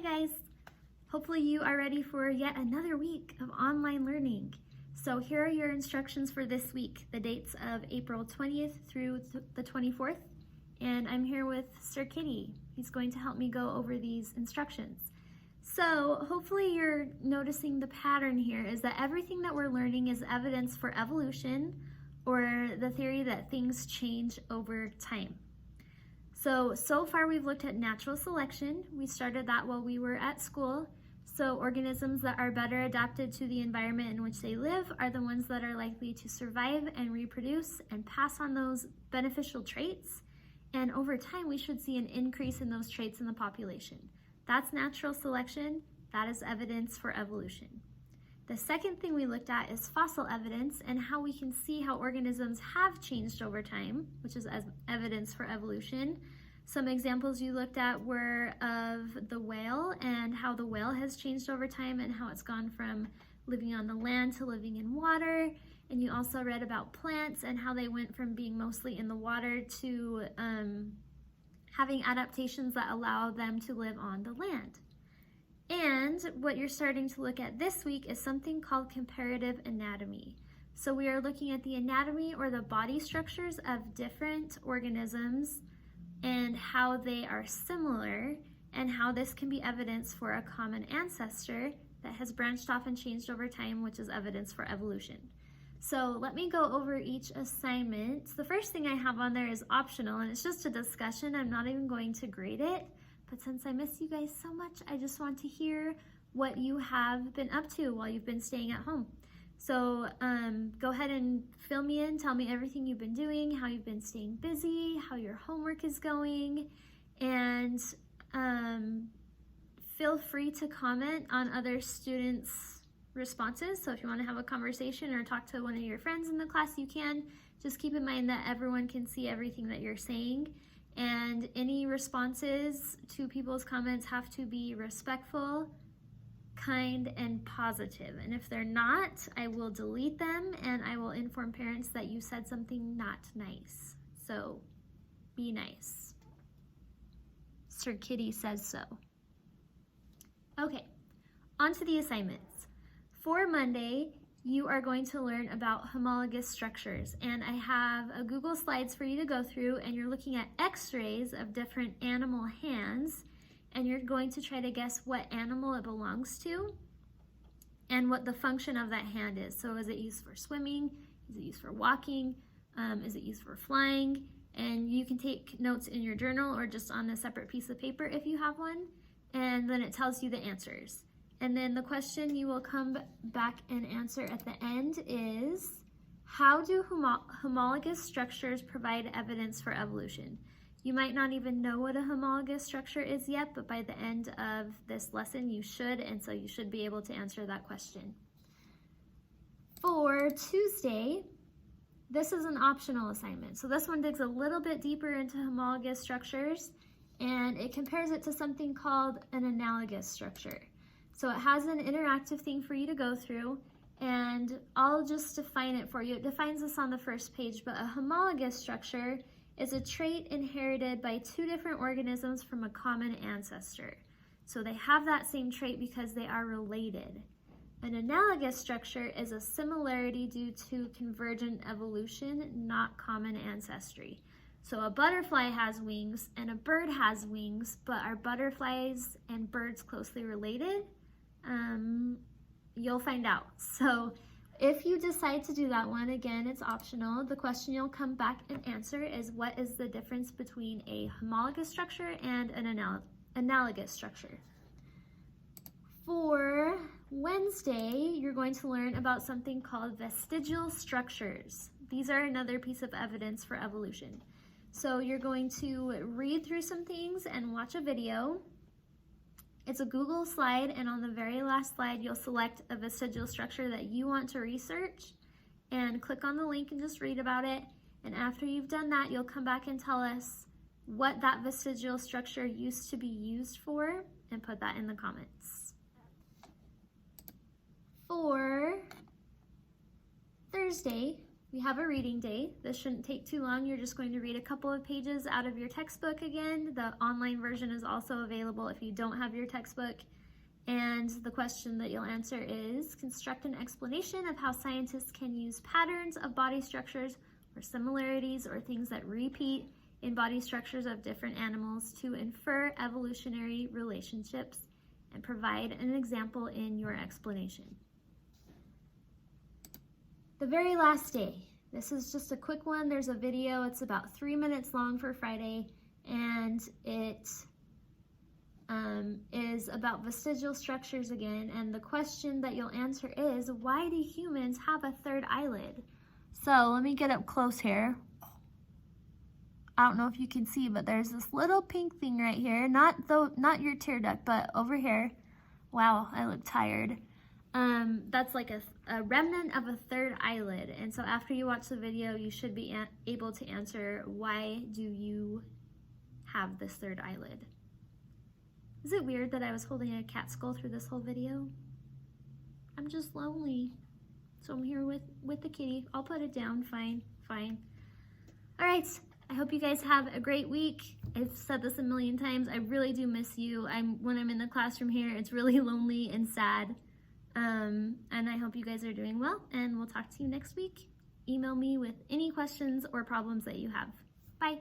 Hi guys! Hopefully you are ready for yet another week of online learning. So here are your instructions for this week, the dates of April 20th through the 24th. And I'm here with Sir Kitty. He's going to help me go over these instructions. So hopefully you're noticing the pattern here is that everything that we're learning is evidence for evolution, or the theory that things change over time. So far we've looked at natural selection. We started that while we were at school. So organisms that are better adapted to the environment in which they live are the ones that are likely to survive and reproduce and pass on those beneficial traits. And over time, we should see an increase in those traits in the population. That's natural selection. That is evidence for evolution. The second thing we looked at is fossil evidence and how we can see how organisms have changed over time, which is as evidence for evolution. Some examples you looked at were of the whale and how the whale has changed over time and how it's gone from living on the land to living in water. And you also read about plants and how they went from being mostly in the water to having adaptations that allow them to live on the land. And what you're starting to look at this week is something called comparative anatomy. So we are looking at the anatomy or the body structures of different organisms and how they are similar and how this can be evidence for a common ancestor that has branched off and changed over time, which is evidence for evolution. So let me go over each assignment. The first thing I have on there is optional, and it's just a discussion. I'm not even going to grade it. But since I miss you guys so much, I just want to hear what you have been up to while you've been staying at home. So go ahead and fill me in, tell me everything you've been doing, how you've been staying busy, how your homework is going, and feel free to comment on other students' responses. So if you want to have a conversation or talk to one of your friends in the class, you can. Just keep in mind that everyone can see everything that you're saying. And any responses to people's comments have to be respectful, kind, and positive. And if they're not, I will delete them and I will inform parents that you said something not nice. So be nice. Sir Kitty says so. Okay, on to the assignments. For Monday, you are going to learn about homologous structures, and I have a Google Slides for you to go through, and you're looking at x-rays of different animal hands, and you're going to try to guess what animal it belongs to and what the function of that hand is. So is it used for swimming? Is it used for walking? Is it used for flying? And you can take notes in your journal or just on a separate piece of paper if you have one, and then it tells you the answers. And then the question you will come back and answer at the end is, how do homologous structures provide evidence for evolution? You might not even know what a homologous structure is yet, but by the end of this lesson you should, and so you should be able to answer that question. For Tuesday, this is an optional assignment. So this one digs a little bit deeper into homologous structures, and it compares it to something called an analogous structure. So it has an interactive thing for you to go through, and I'll just define it for you. It defines this on the first page, but a homologous structure is a trait inherited by two different organisms from a common ancestor. So they have that same trait because they are related. An analogous structure is a similarity due to convergent evolution, not common ancestry. So a butterfly has wings and a bird has wings, but are butterflies and birds closely related? You'll find out. So if you decide to do that one, again, it's optional. The question you'll come back and answer is, what is the difference between a homologous structure and an analogous structure? For Wednesday, you're going to learn about something called vestigial structures. These are another piece of evidence for evolution. So you're going to read through some things and watch a video. It's a Google slide, and on the very last slide, you'll select a vestigial structure that you want to research and click on the link and just read about it. And after you've done that, you'll come back and tell us what that vestigial structure used to be used for and put that in the comments. For Thursday, we have a reading day. This shouldn't take too long. You're just going to read a couple of pages out of your textbook again. The online version is also available if you don't have your textbook. And the question that you'll answer is, construct an explanation of how scientists can use patterns of body structures or similarities or things that repeat in body structures of different animals to infer evolutionary relationships, and provide an example in your explanation. The very last day. This is just a quick one. There's a video. It's about 3 minutes long for Friday, and it is about vestigial structures again. And the question that you'll answer is, why do humans have a third eyelid? So let me get up close here. I don't know if you can see, but there's this little pink thing right here. Not your tear duct, but over here. Wow, I look tired. That's like a remnant of a third eyelid. And so after you watch the video, you should be able to answer, why do you have this third eyelid? Is it weird that I was holding a cat skull through this whole video? I'm just lonely. So I'm here with the kitty. I'll put it down, fine. All right, I hope you guys have a great week. I've said this a million times, I really do miss you. When I'm in the classroom here, it's really lonely and sad. And I hope you guys are doing well, and we'll talk to you next week. Email me with any questions or problems that you have. Bye.